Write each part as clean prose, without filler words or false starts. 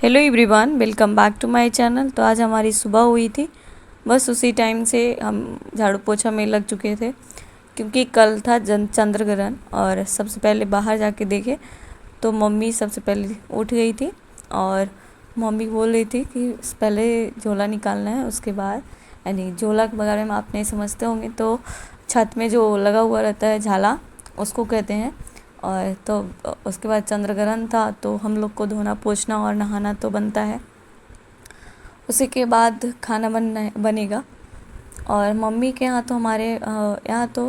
Hello everyone, welcome back to my channel. तो आज हमारी सुबह हुई थी, बस उसी टाइम से हम झाड़ू पोछा में लग चुके थे क्योंकि कल था चंद्र ग्रहण। और सबसे पहले बाहर जाके देखे तो मम्मी सबसे पहले उठ गई थी और मम्मी बोल रही थी कि पहले झोला निकालना है, उसके बाद यानी झोला के बारे में आप नहीं समझते होंगे तो छत में जो लगा हुआ रहता है झाला, उसको कहते हैं। और तो उसके बाद चंद्र ग्रहण था तो हम लोग को धोना पोछना और नहाना तो बनता है। उसी के बाद खाना बनेगा। और मम्मी के यहाँ तो हमारे यहाँ तो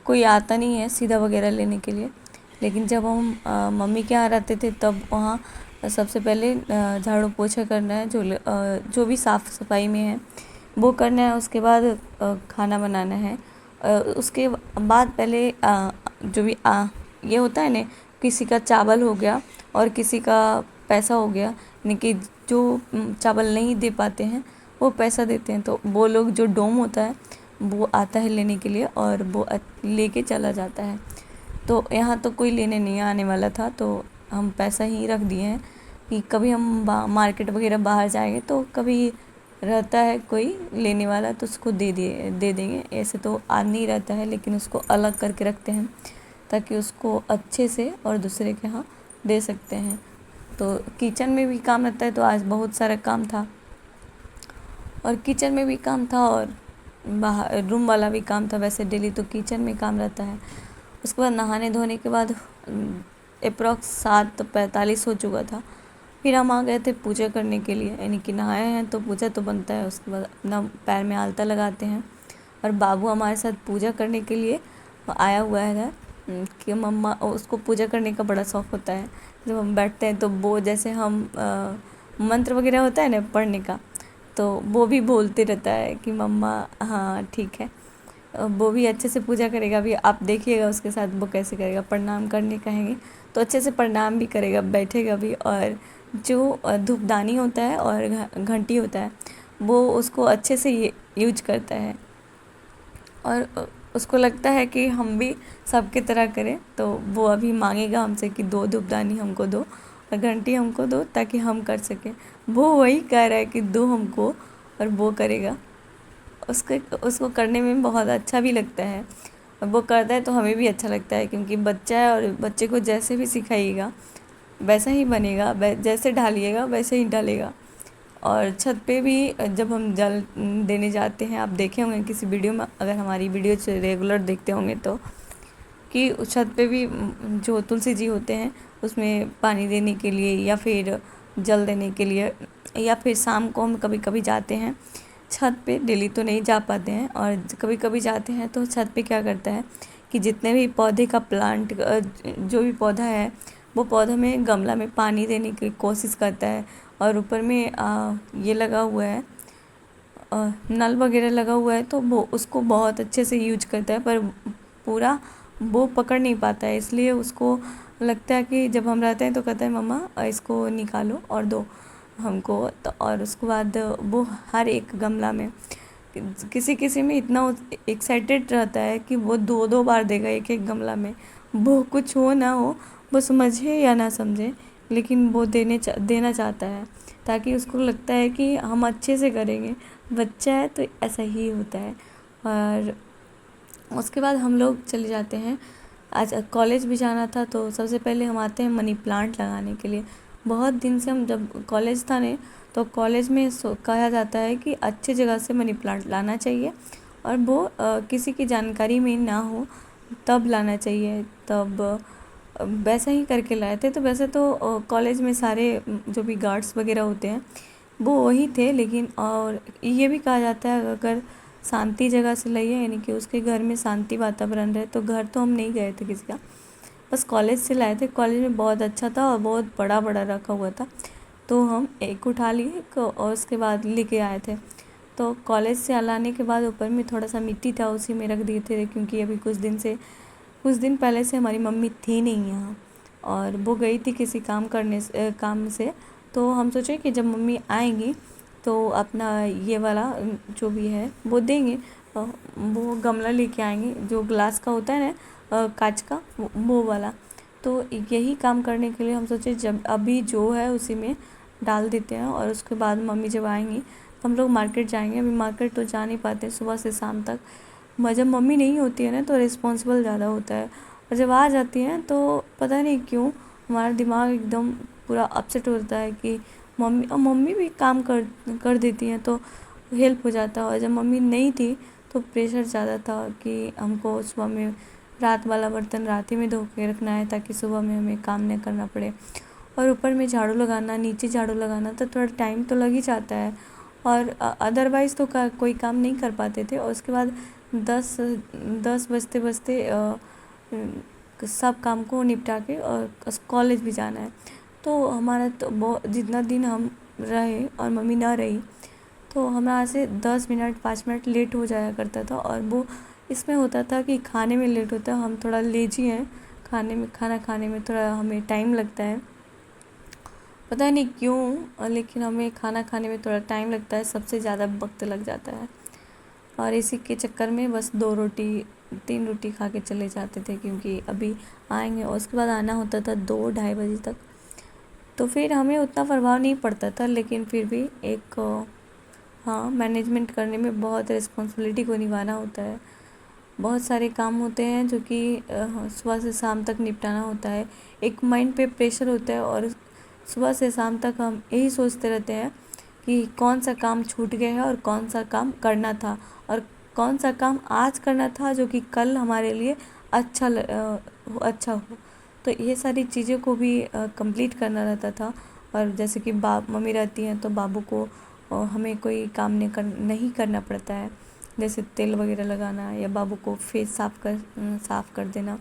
कोई आता नहीं है सीधा वगैरह लेने के लिए, लेकिन जब हम मम्मी के यहाँ रहते थे तब वहाँ सबसे पहले झाड़ू पोछा करना है, जो भी साफ़ सफाई में है वो करना है। उसके बाद खाना बनाना है। उसके बाद पहले जो भी ये होता है ना, किसी का चावल हो गया और किसी का पैसा हो गया, यानी कि जो चावल नहीं दे पाते हैं वो पैसा देते हैं, तो वो लोग जो डोम होता है वो आता है लेने के लिए और वो लेके चला जाता है। तो यहाँ तो कोई लेने नहीं आने वाला था तो हम पैसा ही रख दिए हैं कि कभी हम मार्केट वगैरह बाहर जाएंगे तो कभी रहता है कोई लेने वाला तो उसको दे देंगे। ऐसे तो आज नहीं रहता है, लेकिन उसको अलग करके रखते हैं ताकि उसको अच्छे से और दूसरे के यहाँ दे सकते हैं। तो किचन में भी काम रहता है, तो आज बहुत सारा काम था और किचन में भी काम था और बाहर रूम वाला भी काम था। वैसे डेली तो किचन में काम रहता है। उसके बाद नहाने धोने के बाद अप्रॉक्स 7:45 हो चुका था। फिर हम आ गए थे पूजा करने के लिए, यानी कि नहाए हैं तो पूजा तो बनता है। उसके बाद अपना पैर में आलता लगाते हैं और बाबू हमारे साथ पूजा करने के लिए आया हुआ है कि मम्मा, उसको पूजा करने का बड़ा शौक़ होता है। जब हम बैठते हैं तो वो जैसे हम मंत्र वगैरह होता है ना पढ़ने का, तो वो भी बोलते रहता है कि मम्मा हाँ ठीक है। वो भी अच्छे से पूजा करेगा। अभी आप देखिएगा उसके साथ वो कैसे करेगा। प्रणाम करने कहेंगे तो अच्छे से प्रणाम भी करेगा, बैठेगा भी। और जो धूपदानी होता है और घंटी होता है वो उसको अच्छे से यूज करता है और उसको लगता है कि हम भी सबके तरह करें, तो वो अभी मांगेगा हमसे कि 2 धूपदानी हमको दो और घंटी हमको दो ताकि हम कर सकें। वो वही कह रहा है कि दो हमको, और वो करेगा। उसको करने में बहुत अच्छा भी लगता है और वो करता है तो हमें भी अच्छा लगता है, क्योंकि बच्चा है और बच्चे को जैसे भी सिखाइएगा वैसा ही बनेगा, जैसे ढालिएगा वैसे ही डालेगा। और छत पे भी जब हम जल देने जाते हैं, आप देखे होंगे किसी वीडियो में, अगर हमारी वीडियो रेगुलर देखते होंगे तो, कि उस छत पे भी जो तुलसी जी होते हैं उसमें पानी देने के लिए या फिर जल देने के लिए, या फिर शाम को हम कभी कभी जाते हैं छत पे। डेली तो नहीं जा पाते हैं और कभी कभी जाते हैं तो छत पे क्या करता है कि जितने भी पौधे का प्लांट, जो भी पौधा है वो पौधा में गमला में पानी देने की कोशिश करता है। और ऊपर में ये लगा हुआ है, नल वगैरह लगा हुआ है, तो वो उसको बहुत अच्छे से यूज करता है, पर पूरा वो पकड़ नहीं पाता है। इसलिए उसको लगता है कि जब हम रहते हैं तो कहता है मम्मा इसको निकालो और दो हमको। तो और उसके बाद वो हर एक गमला में, किसी किसी में इतना एक्साइटेड रहता है कि वो 2-2 बार देगा एक एक गमला में। वो कुछ हो ना हो, वो समझे या ना समझे, लेकिन वो देना चाहता है ताकि उसको लगता है कि हम अच्छे से करेंगे। बच्चा है तो ऐसा ही होता है। और उसके बाद हम लोग चले जाते हैं। आज कॉलेज भी जाना था तो सबसे पहले हम आते हैं मनी प्लांट लगाने के लिए। बहुत दिन से हम, जब कॉलेज था ने तो कॉलेज में कहा जाता है कि अच्छी जगह से मनी प्लांट लाना चाहिए और वो किसी की जानकारी में ना हो तब लाना चाहिए। तब वैसा ही करके लाए थे। तो वैसे तो कॉलेज में सारे जो भी गार्ड्स वगैरह होते हैं वो वही थे, लेकिन और ये भी कहा जाता है अगर शांति जगह से लाइए, यानी कि उसके घर में शांति वातावरण रहे। तो घर तो हम नहीं गए थे किसी का, बस कॉलेज से लाए थे। कॉलेज में बहुत अच्छा था और बहुत बड़ा बड़ा रखा हुआ था, तो हम एक उठा लिए और उसके बाद लेके आए थे। तो कॉलेज से लाने के बाद ऊपर में थोड़ा सा मिट्टी था, उसी में रख दिए थे, क्योंकि अभी कुछ दिन पहले से हमारी मम्मी थी नहीं यहाँ और वो गई थी किसी काम से। तो हम सोचे कि जब मम्मी आएंगी तो अपना ये वाला जो भी है वो देंगे। वो गमला लेके आएंगे जो ग्लास का होता है ना, कांच का, वो वाला। तो यही काम करने के लिए हम सोचे जब अभी जो है उसी में डाल देते हैं और उसके बाद मम्मी जब आएंगी तो हम लोग मार्केट जाएंगे। अभी मार्केट तो जा नहीं पाते सुबह से शाम तक। जब मम्मी नहीं होती है ना तो रिस्पॉन्सिबल ज़्यादा होता है, और जब आ जाती हैं तो पता नहीं क्यों हमारा दिमाग एकदम पूरा अपसेट होता है कि मम्मी भी काम कर कर देती हैं तो हेल्प हो जाता है। और जब मम्मी नहीं थी तो प्रेशर ज़्यादा था कि हमको सुबह में रात वाला बर्तन रात ही में धो के रखना है ताकि सुबह में हमें काम नहीं करना पड़े। और ऊपर में झाड़ू लगाना, नीचे झाड़ू लगाना, तो थोड़ा टाइम तो लग ही जाता है। और अदरवाइज़ तो कोई काम नहीं कर पाते थे। और उसके बाद 10 बजते बजते सब काम को निपटा के और कॉलेज भी जाना है। तो हमारा तो बहुत, जितना दिन हम रहे और मम्मी ना रही तो हमारा से 10 मिनट 5 मिनट लेट हो जाया करता था। और वो इसमें होता था कि खाने में लेट होता है, हम थोड़ा लेजी हैं खाना खाने में थोड़ा हमें टाइम लगता है, पता नहीं क्यों, लेकिन हमें खाना खाने में थोड़ा टाइम लगता है, सबसे ज़्यादा वक्त लग जाता है। और इसी के चक्कर में बस 2 रोटी 3 रोटी खा के चले जाते थे क्योंकि अभी आएंगे। और उसके बाद आना होता था 2 ढाई बजे तक। तो फिर हमें उतना प्रभाव नहीं पड़ता था, लेकिन फिर भी एक हाँ, मैनेजमेंट करने में बहुत रिस्पॉन्सिबिलिटी को निभाना होता है। बहुत सारे काम होते हैं जो कि सुबह से शाम तक निपटाना होता है। एक माइंड पे प्रेशर होता है और सुबह से शाम तक हम यही सोचते रहते हैं कि कौन सा काम छूट गया है और कौन सा काम करना था, और कौन सा काम आज करना था जो कि कल हमारे लिए अच्छा हो। तो ये सारी चीज़ों को भी कंप्लीट करना रहता था। और जैसे कि मम्मी रहती हैं तो बाबू को हमें कोई काम नहीं करना पड़ता है, जैसे तेल वगैरह लगाना या बाबू को फेस साफ़ कर देना।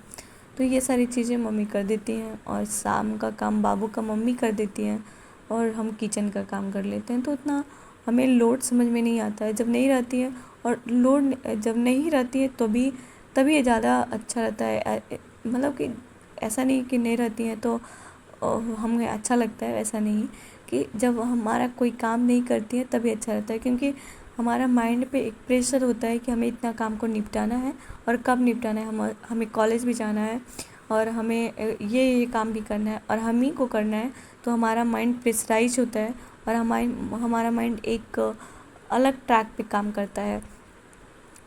तो ये सारी चीज़ें मम्मी कर देती हैं और शाम का काम बाबू का मम्मी कर देती हैं और हम किचन का काम कर लेते हैं। तो उतना हमें लोड समझ में नहीं आता है जब नहीं रहती है, और लोड जब नहीं रहती है तो भी तभी ये ज़्यादा अच्छा रहता है। मतलब कि ऐसा नहीं कि नहीं रहती हैं तो हमें अच्छा लगता है, ऐसा नहीं कि जब हमारा कोई काम नहीं करती है तभी अच्छा रहता है, क्योंकि हमारा माइंड पे एक प्रेशर होता है कि हमें इतना काम को निपटाना है और कब निपटाना है। हमें कॉलेज भी जाना है और हमें ये काम भी करना है और हम ही को करना है। तो हमारा माइंड प्रेशराइज होता है और हमारा माइंड एक अलग ट्रैक पे काम करता है,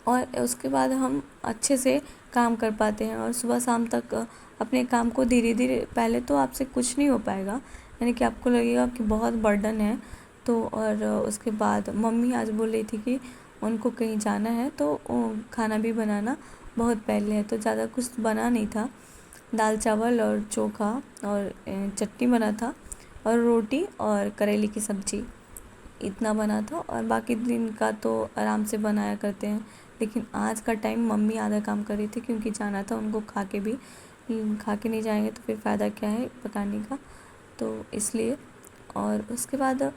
और उसके बाद हम अच्छे से काम कर पाते हैं। और सुबह शाम तक अपने काम को धीरे धीरे, पहले तो आपसे कुछ नहीं हो पाएगा, यानी कि आपको लगेगा कि बहुत बर्डन है। तो और उसके बाद मम्मी आज बोल रही थी कि उनको कहीं जाना है तो खाना भी बनाना बहुत पहले है, तो ज़्यादा कुछ बना नहीं था। दाल चावल और चोखा और चटनी बना था और रोटी और करेले की सब्ज़ी, इतना बना था। और बाकी दिन का तो आराम से बनाया करते हैं। लेकिन आज का टाइम मम्मी आधा काम कर रही थी क्योंकि जाना था उनको, खा के नहीं जाएंगे तो फिर फ़ायदा क्या है पकाने का, तो इसलिए। और उसके बाद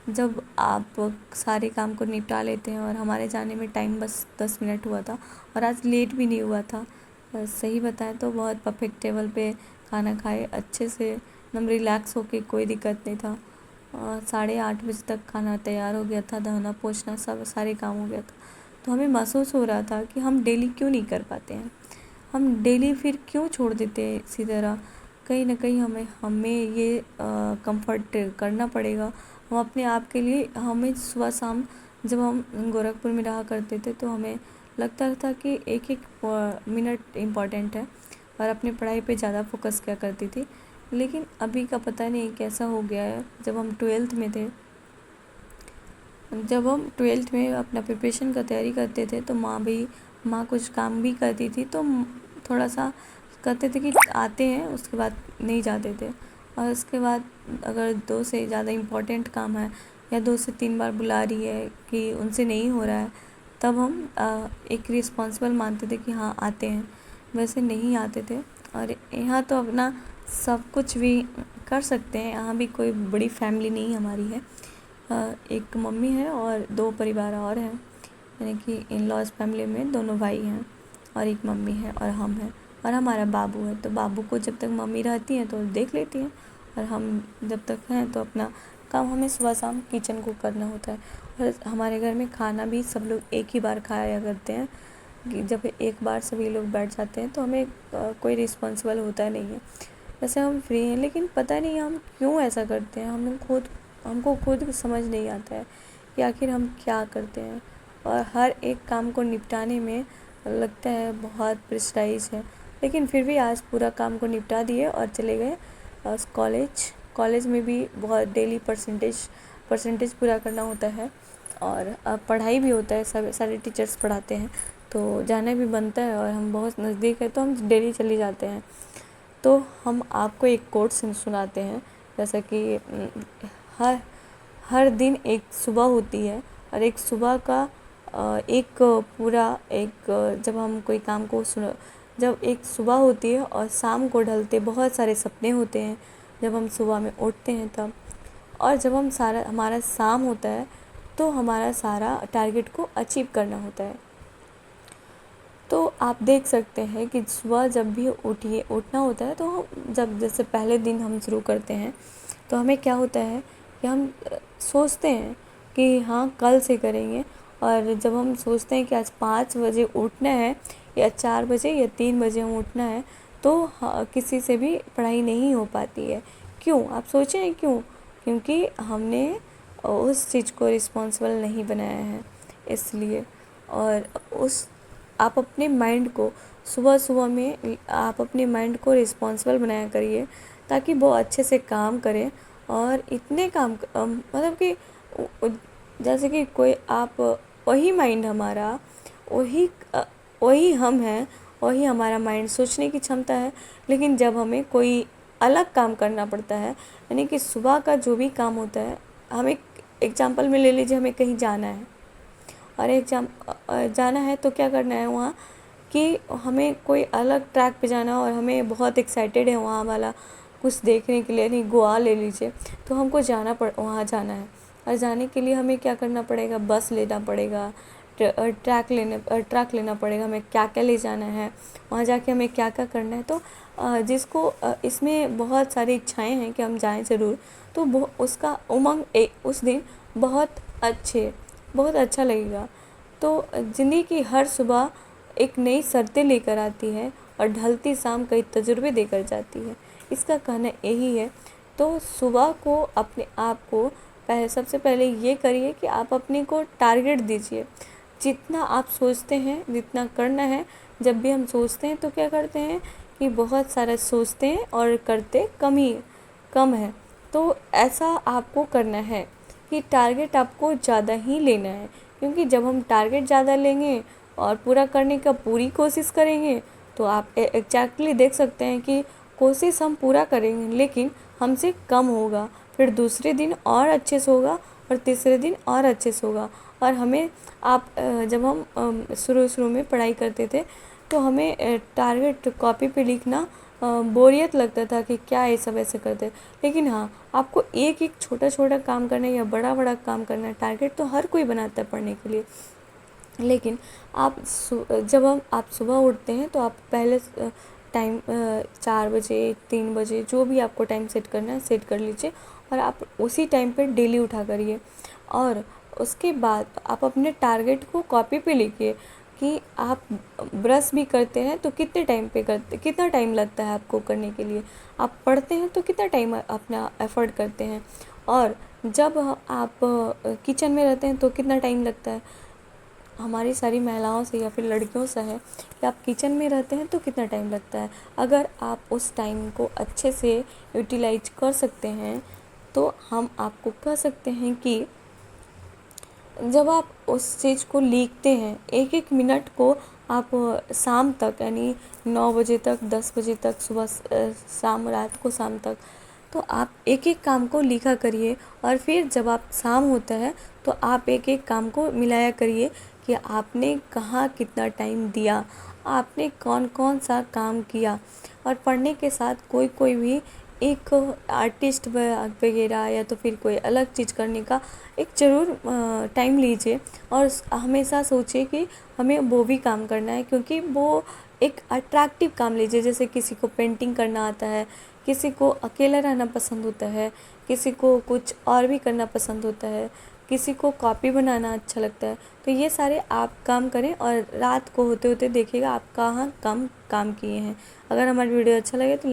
जब आप सारे काम को निपटा लेते हैं, और हमारे जाने में टाइम बस 10 मिनट हुआ था और आज लेट भी नहीं हुआ था। सही बताएं तो बहुत परफेक्ट टेबल पे खाना खाए अच्छे से, एकदम रिलैक्स होके, कोई दिक्कत नहीं था। 8:30 बजे तक खाना तैयार हो गया था, धोना पोंछना सब सारे काम हो गया था। तो हमें महसूस हो रहा था कि हम डेली क्यों नहीं कर पाते हैं, हम डेली फिर क्यों छोड़ देते हैं इसी तरह। कहीं ना कहीं हमें ये कंफर्ट करना पड़ेगा। हम अपने आप के लिए, हमें सुबह शाम जब हम गोरखपुर में रहा करते थे तो हमें लगता था कि एक एक मिनट इम्पॉर्टेंट है, और अपनी पढ़ाई पे ज़्यादा फोकस किया करती थी। लेकिन अभी का पता नहीं कैसा हो गया है। जब हम ट्वेल्थ में अपना प्रिपरेशन का तैयारी करते थे तो माँ कुछ काम भी करती थी तो थोड़ा सा कहते थे कि आते हैं, उसके बाद नहीं जाते थे। और उसके बाद अगर 2 से ज़्यादा इम्पोर्टेंट काम है या 2 से 3 बार बुला रही है कि उनसे नहीं हो रहा है, तब हम एक रिस्पॉन्सिबल मानते थे कि हाँ आते हैं, वैसे नहीं आते थे। और यहाँ तो अपना सब कुछ भी कर सकते हैं, यहाँ भी कोई बड़ी फैमिली नहीं हमारी है। एक मम्मी है और 2 परिवार और हैं, यानी कि इन लॉज फैमिली में दोनों भाई हैं और एक मम्मी है और हम हैं और हमारा बाबू है। तो बाबू को जब तक मम्मी रहती हैं तो देख लेती हैं, और हम जब तक हैं तो अपना काम हमें सुबह शाम किचन को करना होता है। और हमारे घर में खाना भी सब लोग एक ही बार खाया करते हैं, कि जब एक बार सभी लोग बैठ जाते हैं तो हमें कोई रिस्पॉन्सिबल होता नहीं है। वैसे हम फ्री हैं, लेकिन पता नहीं हम क्यों ऐसा करते हैं, हम खुद हमको खुद समझ नहीं आता है कि आखिर हम क्या करते हैं, और हर एक काम को निपटाने में लगता है बहुत प्रेशराइज है। लेकिन फिर भी आज पूरा काम को निपटा दिए और चले गए कॉलेज में भी बहुत डेली परसेंटेज पूरा करना होता है, और पढ़ाई भी होता है, सब सारे टीचर्स पढ़ाते हैं तो जाना भी बनता है, और हम बहुत नज़दीक है तो हम डेली चले जाते हैं। तो हम आपको एक कोट सुनाते हैं, जैसा कि हर हर दिन एक सुबह होती है, और एक सुबह का एक पूरा एक जब हम कोई काम को जब एक सुबह होती है और शाम को ढलते बहुत सारे सपने होते हैं जब हम सुबह में उठते हैं तब, और जब हमारा शाम होता है तो हमारा सारा टारगेट को अचीव करना होता है। तो आप देख सकते हैं कि सुबह जब भी उठना होता है तो हम जब जैसे पहले दिन हम शुरू करते हैं तो हमें क्या होता है कि हम सोचते हैं कि हाँ कल से करेंगे, और जब हम सोचते हैं कि आज 5 बजे उठना है या 4 बजे या 3 बजे हम उठना है तो किसी से भी पढ़ाई नहीं हो पाती है। क्यों, आप सोचें क्यों? क्योंकि हमने उस चीज़ को रिस्पॉन्सिबल नहीं बनाया है, इसलिए। और आप अपने माइंड को सुबह में आप अपने माइंड को रिस्पॉन्सिबल बनाया करिए ताकि वो अच्छे से काम करे। और इतने काम मतलब कि जैसे कि कोई आप वही माइंड हमारा वही हम हैं, वही हमारा माइंड सोचने की क्षमता है। लेकिन जब हमें कोई अलग काम करना पड़ता है, यानी कि सुबह का जो भी काम होता है, हम एक एग्जांपल में ले लीजिए, हमें कहीं जाना है और जाना है तो क्या करना है वहाँ कि हमें कोई अलग ट्रैक पे जाना है और हमें बहुत एक्साइटेड है वहाँ वाला कुछ देखने के लिए, नहीं गोवा ले लीजिए, तो हमको वहाँ जाना है। और जाने के लिए हमें क्या करना पड़ेगा, बस लेना पड़ेगा, ट्रैक लेना पड़ेगा, हमें क्या क्या ले जाना है, वहाँ जाके हमें क्या क्या करना है। तो जिसको इसमें बहुत सारी इच्छाएं हैं कि हम जाएं ज़रूर, तो वो उसका उमंग उस दिन बहुत अच्छा लगेगा। तो ज़िंदगी की हर सुबह एक नई शर्तें लेकर आती है और ढलती शाम कई तजुर्बे देकर जाती है, इसका कहना यही है। तो सुबह को अपने आप को सबसे पहले ये करिए कि आप अपने को टारगेट दीजिए, जितना आप सोचते हैं जितना करना है। जब भी हम सोचते हैं तो क्या करते हैं कि बहुत सारा सोचते हैं और करते कम है। तो ऐसा आपको करना है कि टारगेट आपको ज़्यादा ही लेना है, क्योंकि जब हम टारगेट ज़्यादा लेंगे और पूरा करने का पूरी कोशिश करेंगे तो आप एग्जैक्टली देख सकते हैं कि कोशिश हम पूरा करेंगे लेकिन हमसे कम होगा, फिर दूसरे दिन और अच्छे से होगा और तीसरे दिन और अच्छे से होगा। और हमें जब हम शुरू में पढ़ाई करते थे तो हमें टारगेट कॉपी पे लिखना बोरियत लगता था कि क्या ये सब ऐसे करते। लेकिन हाँ, आपको एक एक छोटा काम करना है या बड़ा काम करना है, टारगेट तो हर कोई बनाता है पढ़ने के लिए। लेकिन जब आप सुबह उठते हैं तो आप पहले टाइम 4 बजे 3 बजे जो भी आपको टाइम सेट करना है सेट कर लीजिए, और आप उसी टाइम पे डेली उठा करिए। और उसके बाद आप अपने टारगेट को कॉपी पे लिखिए कि आप ब्रश भी करते हैं तो कितना टाइम लगता है आपको करने के लिए, आप पढ़ते हैं तो कितना टाइम अपना एफर्ट करते हैं, और जब आप किचन में रहते हैं तो कितना टाइम लगता है। हमारी सारी महिलाओं से या फिर लड़कियों से है कि आप किचन में रहते हैं तो कितना टाइम लगता है। अगर आप उस टाइम को अच्छे से यूटिलाइज कर सकते हैं तो हम आपको कह सकते हैं कि जब आप उस चीज़ को लिखते हैं, एक एक मिनट को आप शाम तक, यानी 9 बजे तक, 10 बजे तक, सुबह शाम, रात को शाम तक, तो आप एक एक काम को लिखा करिए। और फिर जब आप शाम होता है तो आप एक एक काम को मिलाया करिए कि आपने कहाँ कितना टाइम दिया, आपने कौन कौन सा काम किया। और पढ़ने के साथ कोई भी एक आर्टिस्ट वगैरह या तो फिर कोई अलग चीज़ करने का एक ज़रूर टाइम लीजिए, और हमेशा सोचिए कि हमें वो भी काम करना है, क्योंकि वो एक अट्रैक्टिव काम लीजिए। जैसे किसी को पेंटिंग करना आता है, किसी को अकेला रहना पसंद होता है, किसी को कुछ और भी करना पसंद होता है, किसी को कॉपी बनाना अच्छा लगता है। तो ये सारे आप काम करें और रात को होते होते देखिएगा आप कहाँ कम काम किए हैं। अगर हमारी वीडियो अच्छा लगे तो